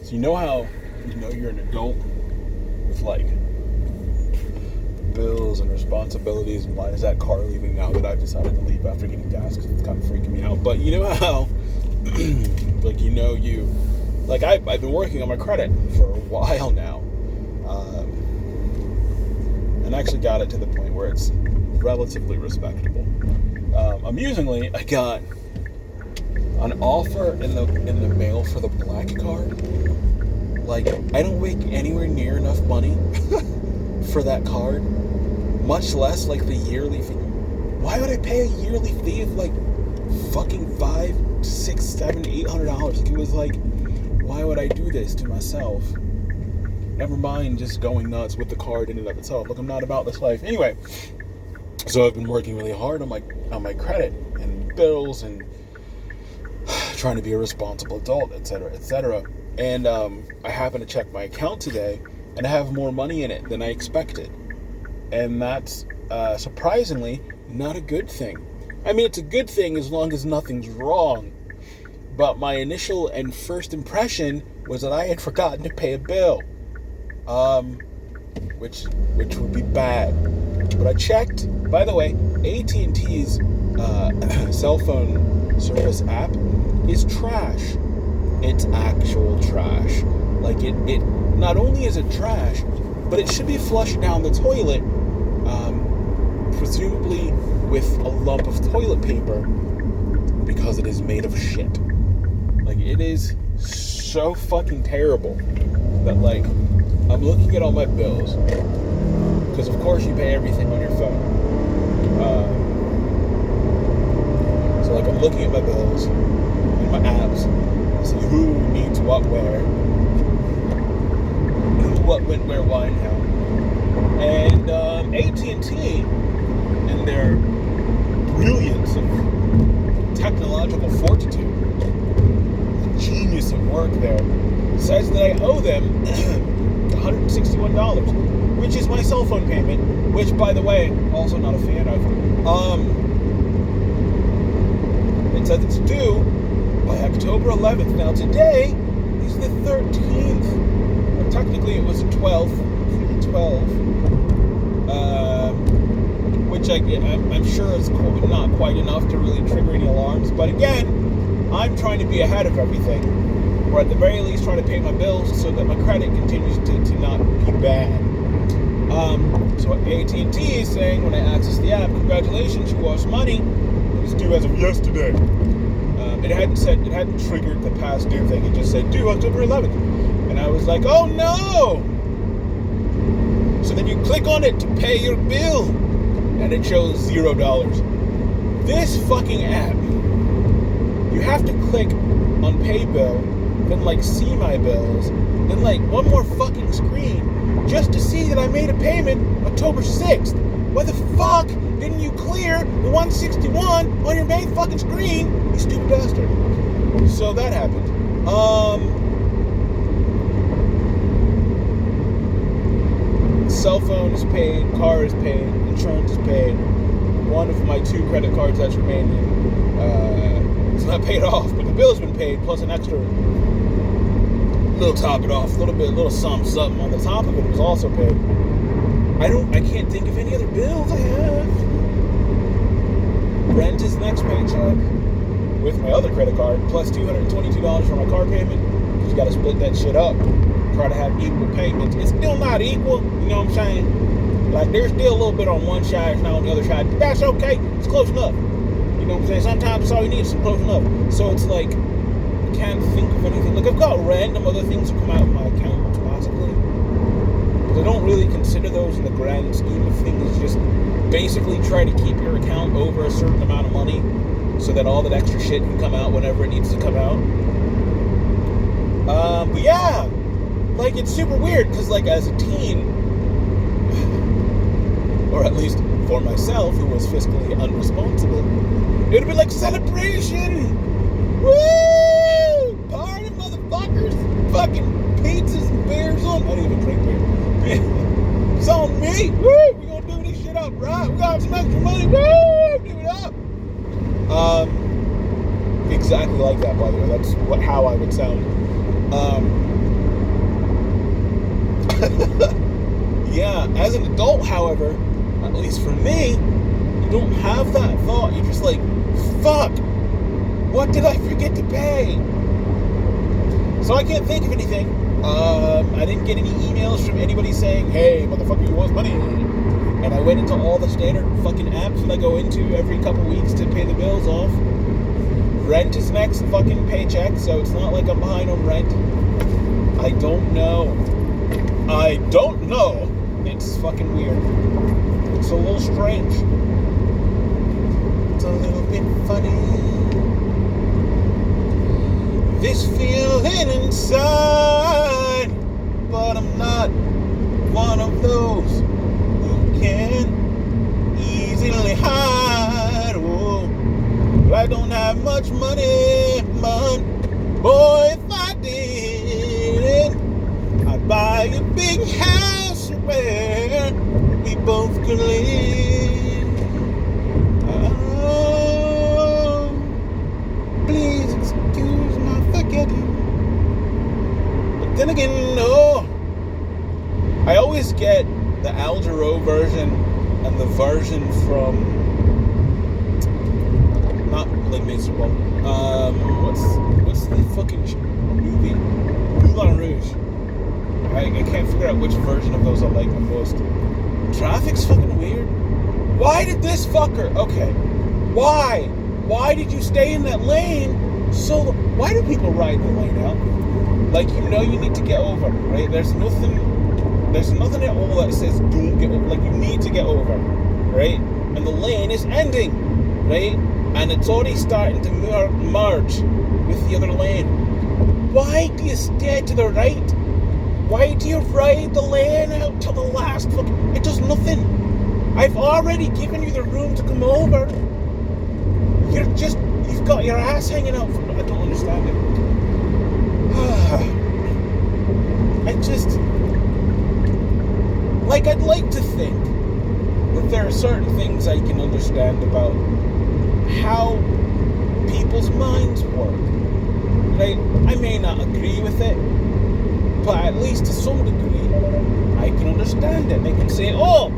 So you know how you're an adult with like bills and responsibilities, and why is that car leaving now that I've decided to leave after getting gas because it's kind of freaking me out. But you know how I've been working on my credit for a while now, and I actually got it to the point where it's relatively respectable. Amusingly, I got an offer in the mail for the black card. Like, I don't make anywhere near enough money for that card, much less like the yearly fee. Why would I pay a yearly fee of like fucking $500, $600, $700, $800? Like, it was like, why would I do this to myself? Never mind just going nuts with the card in and of itself. Look, I'm not about this life. Anyway, so I've been working really hard on my credit and bills and trying to be a responsible adult, etc., etc. And I happened to check my account today, and I have more money in it than I expected. And that's surprisingly not a good thing. I mean, it's a good thing as long as nothing's wrong. But my initial and first impression was that I had forgotten to pay a bill, which would be bad. But I checked. By the way, AT&T's cell phone service app is trash. It's actual trash. Like, it not only is it trash, but it should be flushed down the toilet, presumably with a lump of toilet paper, because it is made of shit. Like, it is so fucking terrible that, like, I'm looking at all my bills, because of course you pay everything on your phone. So, like, I'm looking at my bills and my apps, see who needs what where, what went where, why, and how. And AT&T, and their brilliance of technological fortitude, genius at work there, says that I owe them $161, which is my cell phone payment, which, by the way, also not a fan of. It says it's due by October 11th. Now, today is the 13th. Or technically, it was the 12th. Which I'm sure is not quite enough to really trigger any alarms. But again, I'm trying to be ahead of everything, or at the very least trying to pay my bills so that my credit continues to not be bad. So AT&T is saying, when I access the app, congratulations, you lost money. It was due as of yesterday. It hadn't triggered the past due thing. It just said due October 11th. And I was like, oh no! So then you click on it to pay your bill, and it shows $0. This fucking app, you have to click on pay bill, then like see my bills, then like one more fucking screen just to see that I made a payment October 6th. Why the fuck didn't you clear the 161 on your main fucking screen, you stupid bastard? So that happened. Cell phone is paid, car is paid, insurance is paid. One of my 2 credit cards that's remaining it's not paid off, but the bill's been paid, plus an extra little top it off, little something on the top of it was also paid. I can't think of any other bills I have. Rent is the next paycheck with my other credit card, plus $222 for my car payment. You gotta split that shit up. Try to have equal payments. It's still not equal, you know what I'm saying? Like, there's still a little bit on one side, it's not on the other side, but that's okay. It's close enough. You know what I'm saying? Sometimes that's all you need is some close enough. So it's like, I can't think of anything. Like, I've got random other things that come out of my account automatically, but I don't really consider those in the grand scheme of things. Just basically try to keep your account over a certain amount of money so that all that extra shit can come out whenever it needs to come out. But yeah, like, it's super weird, because, like, as a teen, or at least for myself, who was fiscally unresponsible, it would have been like, celebration! Woo! Party, motherfuckers! Fucking pizzas and beers on. I don't even drink beer. It's on me! Woo! We gonna do this shit up, right? We got some extra money. Woo! Do it up! Exactly like that, by the way. That's how I would sound. Yeah, as an adult, however, at least for me, you don't have that thought. You're just like, fuck, what did I forget to pay? So I can't think of anything. I didn't get any emails from anybody saying, hey, motherfucker, you want money? And I went into all the standard fucking apps that I go into every couple weeks to pay the bills off. Rent is next fucking paycheck, so it's not like I'm behind on rent. I don't know. It's fucking weird. It's a little strange. It's a little bit funny. This feeling inside, but I'm not one of those who can easily hide. Oh, I don't have much money, but boy, if I did, I'd buy a big house where we both could live. Oh, please excuse my forgetting. But then again, no. I always get the Al Jarreau version and the version from not Les Miserables. What's the fucking movie? Moulin Rouge. I can't figure out which version of those I like the most. Traffic's fucking weird. Why did this fucker? Okay. Why? Why did you stay in that lane? So why do people ride the lane out? Like, you know you need to get over, right? There's nothing at all that says don't get over. Like, you need to get over, right? And the lane is ending, right? And it's already starting to merge with the other lane. Why do you stay to the right? Why do you ride the lane out to the last fucking... It does nothing. I've already given you the room to come over. You've got your ass hanging out from... I don't understand it. I'd like to think that there are certain things I can understand about how people's minds work. Right? I may not agree with it, but at least to some degree, I can understand it. I can say, oh,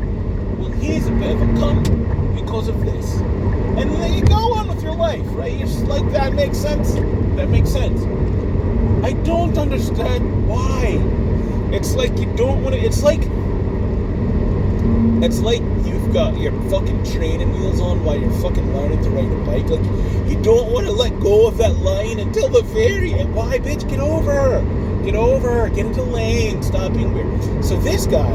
well, he's a bit of a cunt because of this. And then you go on with your life, right? You're just like, that makes sense. That makes sense. I don't understand why. It's like you don't want to... It's like you've got your fucking training wheels on while you're fucking learning to ride a bike. Like, you don't want to let go of that line until the very end. Why, bitch? Get over. Get over. Get into the lane. Stop being weird. So this guy,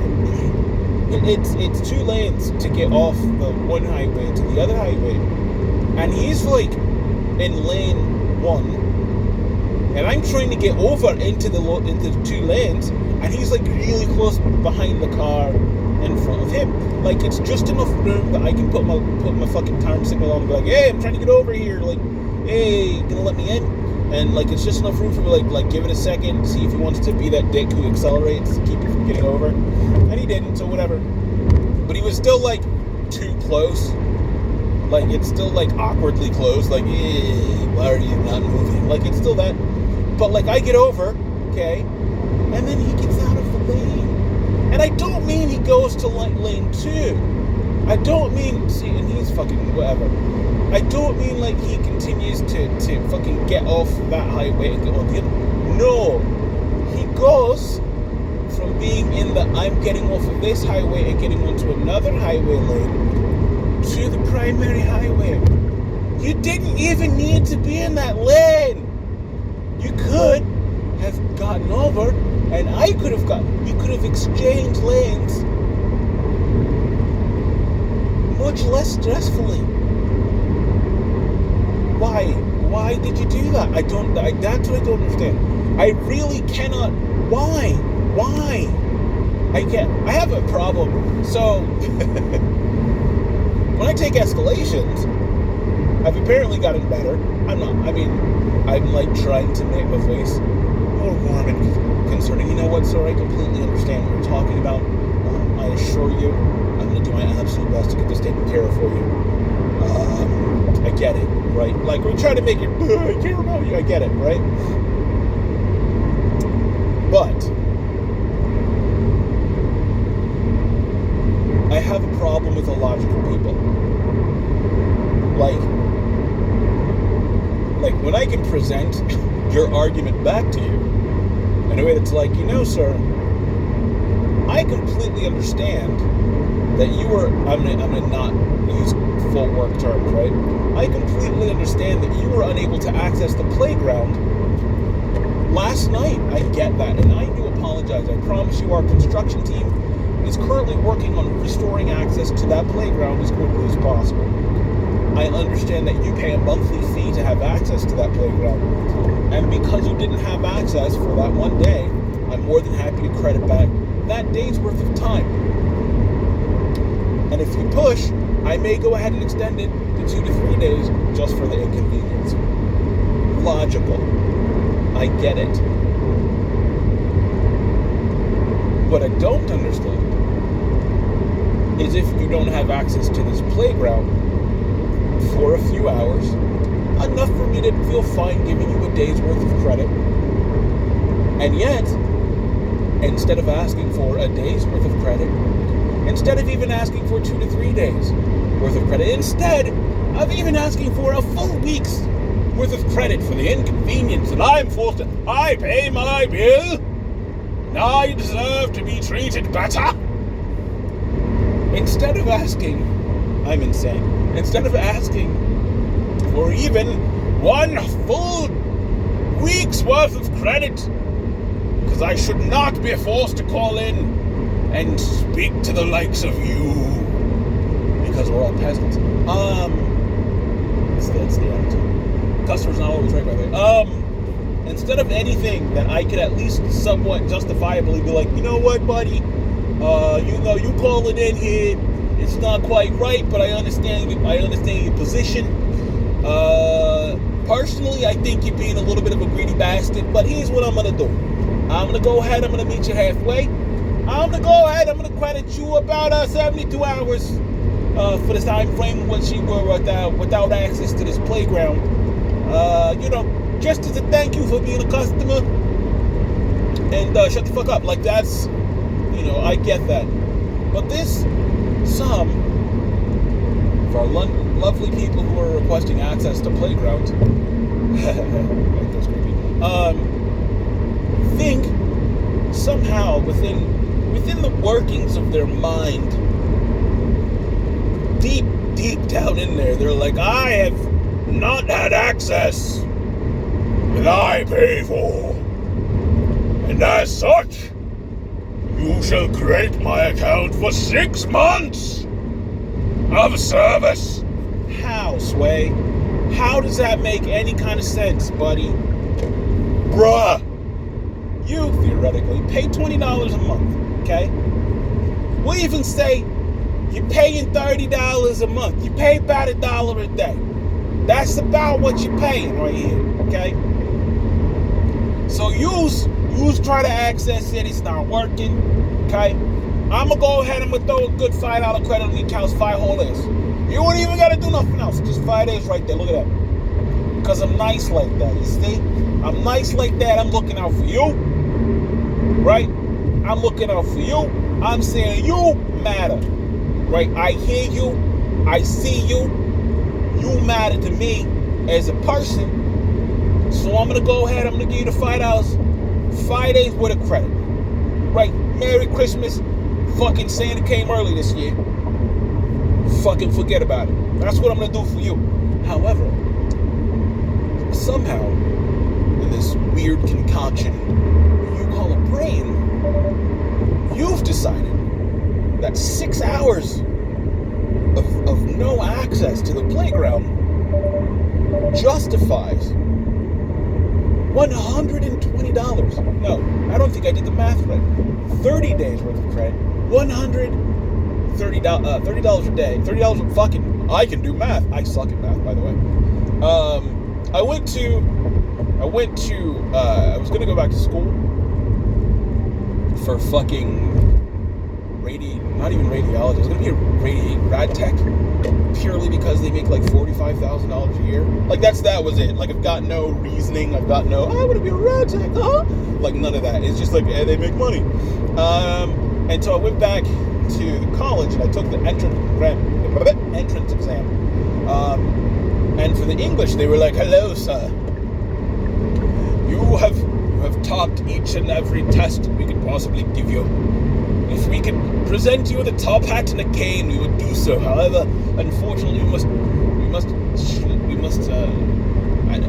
it's 2 lanes to get off the one highway to the other highway. And he's like in lane 1. And I'm trying to get over into the 2 lanes. And he's like really close behind the car in front of him. Like, it's just enough room that I can put my fucking turn signal on and be like, hey, I'm trying to get over here. Like, hey, gonna let me in? And like, it's just enough room for me, like give it a second, see if he wants to be that dick who accelerates to keep you from getting over. And he didn't, so whatever. But he was still like too close. Like, it's still like awkwardly close. Like, why are you not moving? Like, it's still that. But like, I get over, okay, and then he gets out of the lane. And I don't mean he goes to like lane 2. I don't mean, see, and he's fucking whatever. I don't mean like he continues to fucking get off that highway and get on the other. No. He goes from being in the I'm getting off of this highway and getting onto another highway lane to the primary highway. You didn't even need to be in that lane. You could have gotten over, and you could have exchanged lanes much less stressfully. Why did you do that? That's what I don't understand. I really cannot. Why? I have a problem. So, when I take escalations, I've apparently gotten better. I'm like trying to make my voice more warm and concerning. You know what, sir? I completely understand what you're talking about. I assure you, I'm going to do my absolute best to get this taken care of for you. I get it, right? Like, we're trying to make it, I care about you. I get it, right? But I have a problem with illogical people. Like when I can present your argument back to you in a way that's like, sir, I completely understand that you were, I'm gonna not use full work terms, right? I completely understand that you were unable to access the playground last night. I get that, and I do apologize. I promise you our construction team is currently working on restoring access to that playground as quickly as possible. I understand that you pay a monthly fee to have access to that playground, and because you didn't have access for that one day, I'm more than happy to credit back that day's worth of time. And if you push, I may go ahead and extend it to 2 to 3 days just for the inconvenience. Logical. I get it. What I don't understand is if you don't have access to this playground for a few hours, enough for me to feel fine giving you a day's worth of credit. And yet, instead of asking for a day's worth of credit, instead of even asking for 2 to 3 days worth of credit, instead of even asking for a full week's worth of credit for the inconvenience that I pay my bill, and I deserve to be treated better. Instead of asking, I'm insane. Instead of asking for even one full week's worth of credit, because I should not be forced to call in and speak to the likes of you, because we're all peasants. That's the attitude. Customer's not always right, by the way. Instead of anything that I could at least somewhat justifiably be like, you know what, buddy, you calling in here, it's not quite right, but I understand your position. Personally, I think you're being a little bit of a greedy bastard, but here's what I'm gonna do. I'm gonna go ahead, I'm gonna meet you halfway. I'm gonna credit you about 72 hours for the time frame in which you were without access to this playground. Just as a thank you for being a customer. And shut the fuck up. Like, that's, I get that. But some of our lovely people who are requesting access to playgrounds that's creepy, think somehow within the workings of their mind, deep down in there, they're like, I have not had access that I pay for, and as such, you shall credit my account for 6 months of service. How, Sway? How does that make any kind of sense, buddy? Bruh, you theoretically pay $20 a month, okay? We even say you're paying $30 a month. You pay about $1 a day. That's about what you're paying right here, okay? So you's try to access it, it's not working, okay? I'm gonna go ahead and throw a good $5 credit on the account's 5 whole days. You wouldn't even gotta do nothing else, just 5 days right there, look at that. Because I'm nice like that, you see? I'm nice like that, I'm looking out for you, right? I'm looking out for you, I'm saying you matter, right? I hear you, I see you, you matter to me as a person. So I'm gonna go ahead, I'm gonna give you the $5, 5 days worth of credit. Right, Merry Christmas. Fucking Santa came early this year. Fucking forget about it. That's what I'm gonna do for you. However, somehow, in this weird concoction you call a brain, you've decided that 6 hours of no access to the playground justifies $120. No, I don't think I did the math right. 30 days worth of credit. $130 a day. $30 fucking. I can do math. I suck at math, by the way. I was gonna go back to school for fucking not even radiology. I was gonna be a rad tech. Purely because they make like $45,000 a year. Like that was it. Like I've got no reasoning. I want to be a rad tech, Like none of that. It's just like they make money. And so I went back to the college and I took the entrance exam. And for the English, they were like, "Hello, sir. You have topped each and every test we could possibly give you. If we could present you with a top hat and a cane, we would do so. However, unfortunately, we must.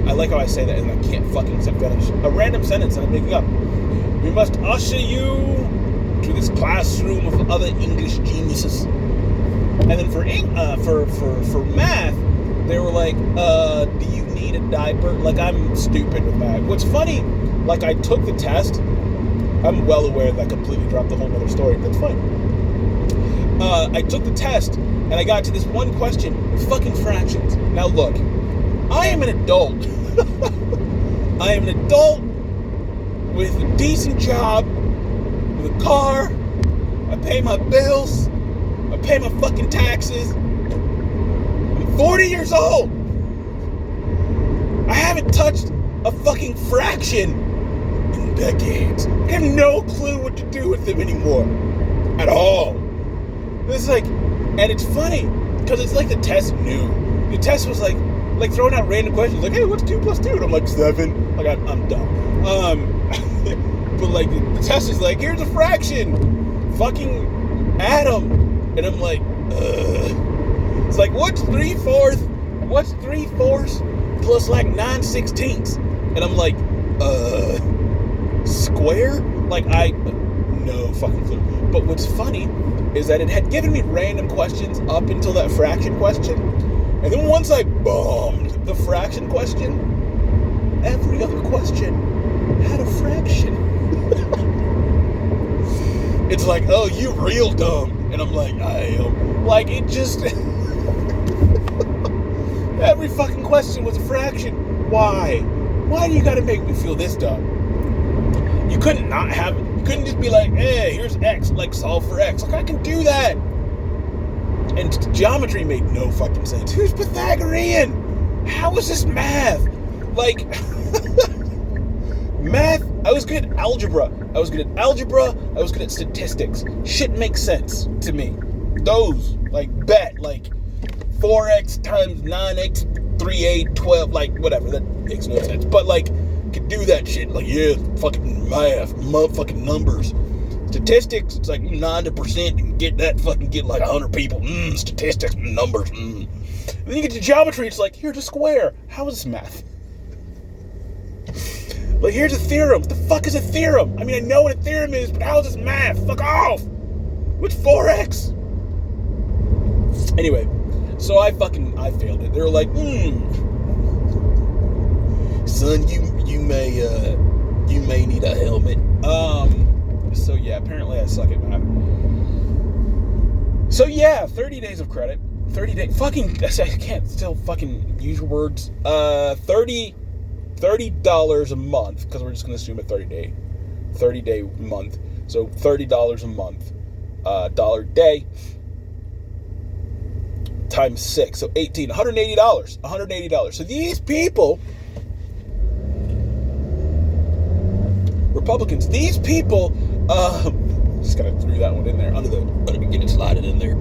I like how I say that, and I can't fucking finish a random sentence that I'm making up. We must usher you to this classroom of other English geniuses." And then for math, they were like, "Do you need a diaper?" Like, I'm stupid with math. What's funny, like, I took the test. I'm well aware that I completely dropped the whole other story, but that's fine. I took the test, and I got to this one question, fucking fractions. Now look, I am an adult. I am an adult with a decent job, with a car. I pay my bills. I pay my fucking taxes. I'm 40 years old. I haven't touched a fucking fraction in decades. I have no clue what to do with them anymore. At all. It's like, and it's funny, because it's like the test knew. The test was like throwing out random questions, like, "Hey, what's 2 plus 2? And I'm like, 7. Like, I'm dumb. But like, the test is like, "Here's a fraction. Fucking atom." And I'm like, ugh. It's like, what's 3/4? What's 3/4 plus like 9/16? And I'm like, square? Like, no fucking clue. But what's funny is that it had given me random questions up until that fraction question. And then once I bombed the fraction question, every other question had a fraction. It's like, "Oh, you real dumb." And I'm like, I am. Like, it just... every fucking question was a fraction. Why? Why do you gotta make me feel this dumb? You couldn't just be like, "Hey, here's X, like, solve for X." Like, I can do that. And geometry made no fucking sense. Who's Pythagorean? How is this math? Like, math, I was good at algebra. I was good at statistics. Shit makes sense to me. Those, like, bet, like, 4x times 9x, 3a, 12, like, whatever, that makes no sense. But, like, could do that shit. Like, yeah, fucking math, motherfucking numbers. Statistics, it's like 90%, and get like 100 people. Statistics, numbers. And then you get to geometry, it's like, here's a square. How is this math? Like, here's a theorem. What the fuck is a theorem? I mean, I know what a theorem is, but how is this math? Fuck off! What's 4x? Anyway, so I failed it. They were like, "Son, you may need a helmet." So yeah, apparently I suck at math. So yeah, 30 days of credit. 30 days, fucking, I can't still fucking use words. $30 a month, because we're just going to assume a 30 day month. So $30 a month, dollar a day, times 6, so $180. So these people, Republicans, these people, just gotta throw that one in there, get it slided in there.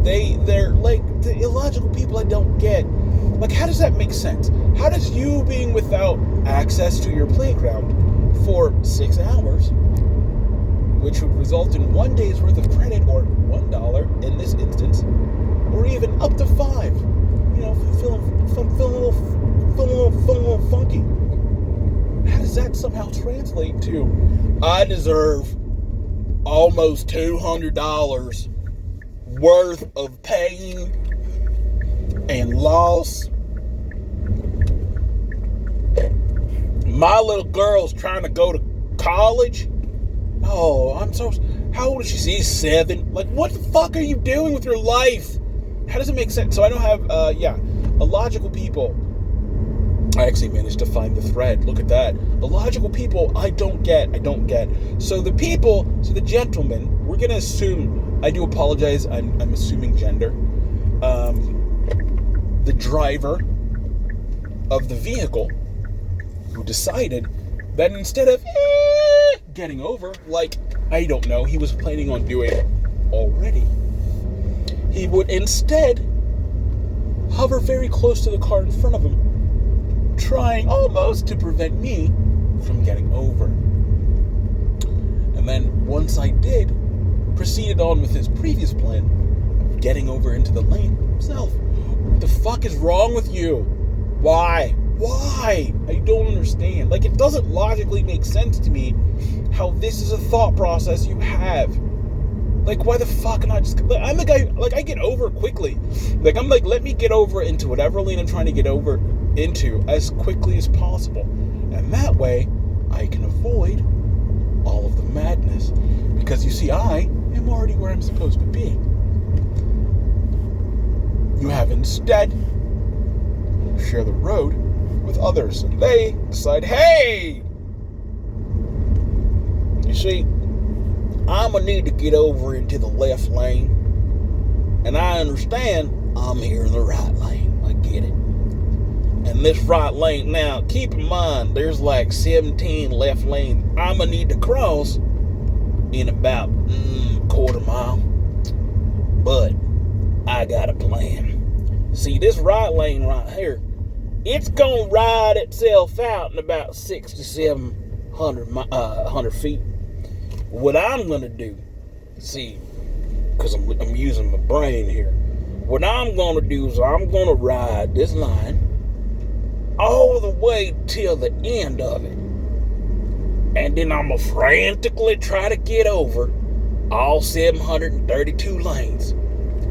They're like the illogical people I don't get. Like, how does that make sense? How does you being without access to your playground for 6 hours, which would result in 1 day's worth of credit, or $1 in this instance, or even up to 5, feeling a little funky. How does that somehow translate to, I deserve almost $200 worth of pain and loss? My little girl's trying to go to college. Oh, how old is she? She's 7. Like, what the fuck are you doing with your life? How does it make sense? So I don't have, illogical people. I actually managed to find the thread. Look at that. Illogical people, I don't get. So the gentleman, we're going to assume, I do apologize, I'm assuming gender. The driver of the vehicle, who decided that instead of getting over, like, I don't know, he was planning on doing already. He would instead hover very close to the car in front of him, trying almost to prevent me from getting over. And then, once I did, proceeded on with his previous plan of getting over into the lane himself. What the fuck is wrong with you? Why? I don't understand. Like, it doesn't logically make sense to me how this is a thought process you have. Like, why the fuck not just... Like, I'm a guy... Like, I get over quickly. Like, I'm like, let me get over into whatever lane I'm trying to get over into as quickly as possible. And that way, I can avoid all of the madness. Because, you see, I am already where I'm supposed to be. You have instead share the road with others, and they decide, hey, you see, I'm gonna need to get over into the left lane, and I understand I'm here in the right lane. I get it. And this right lane, now keep in mind there's like 17 left lanes I'm gonna need to cross in about quarter mile, but I got a plan. See, this right lane right here, it's gonna ride itself out in about 600 to 700 feet. What I'm gonna do, see, because I'm using my brain here. What I'm gonna do is I'm gonna ride this line all the way till the end of it, and then I'm gonna frantically try to get over all 732 lanes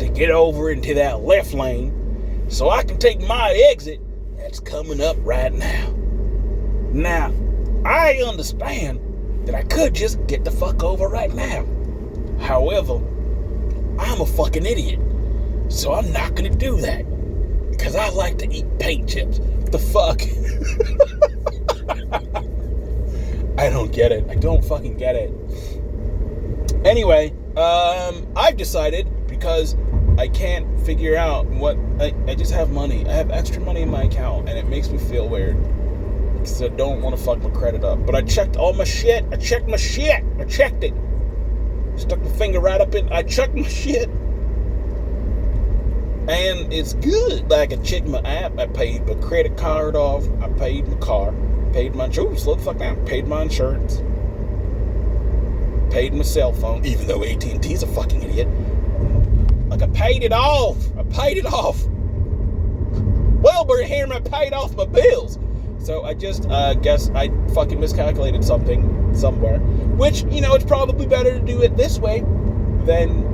to get over into that left lane, so I can take my exit that's coming up right now. Now, I understand that I could just get the fuck over right now. However, I'm a fucking idiot, so I'm not gonna do that, because I like to eat paint chips. What the fuck? I don't get it. I don't fucking get it. Anyway, I've decided, because I can't figure out what... I just have money. I have extra money in my account, and it makes me feel weird. Because I don't want to fuck my credit up. But I checked all my shit. I checked my shit. I checked it. Stuck my finger right up in... I checked my shit. And it's good. Like, I checked my app. I paid my credit card off. I paid my car. Paid my... Ooh, slow the fuck down. Paid my insurance. Paid my cell phone. Even though AT&T's a fucking idiot. Like, I paid it off. Well, we're here and I paid off my bills. So I just guess I fucking miscalculated something somewhere. Which, you know, it's probably better to do it this way than...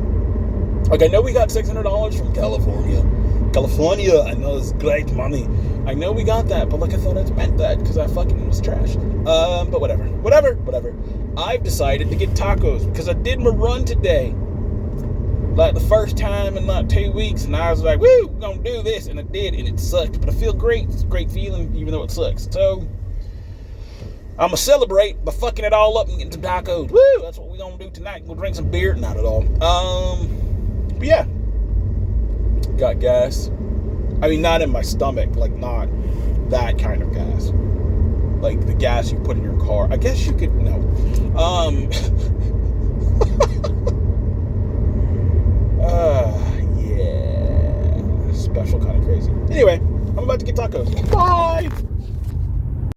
Like, I know we got $600 from California. I know it's great money. I know we got that, but like, I thought I spent that because I fucking was trash. But whatever. I've decided to get tacos because I did my run today. Like, the first time in like 2 weeks, and I was like, woo, we're gonna do this, and I did, and it sucked, but I feel great. It's a great feeling, even though it sucks. So, I'm gonna celebrate by fucking it all up and getting some tacos. Woo, that's what we're gonna do tonight. We'll drink some beer. Not at all. But yeah. Got gas. I mean, not in my stomach, like, not that kind of gas. Like, the gas you put in your car. I guess you could, no. Yeah. Special kind of crazy. Anyway, I'm about to get tacos. Bye!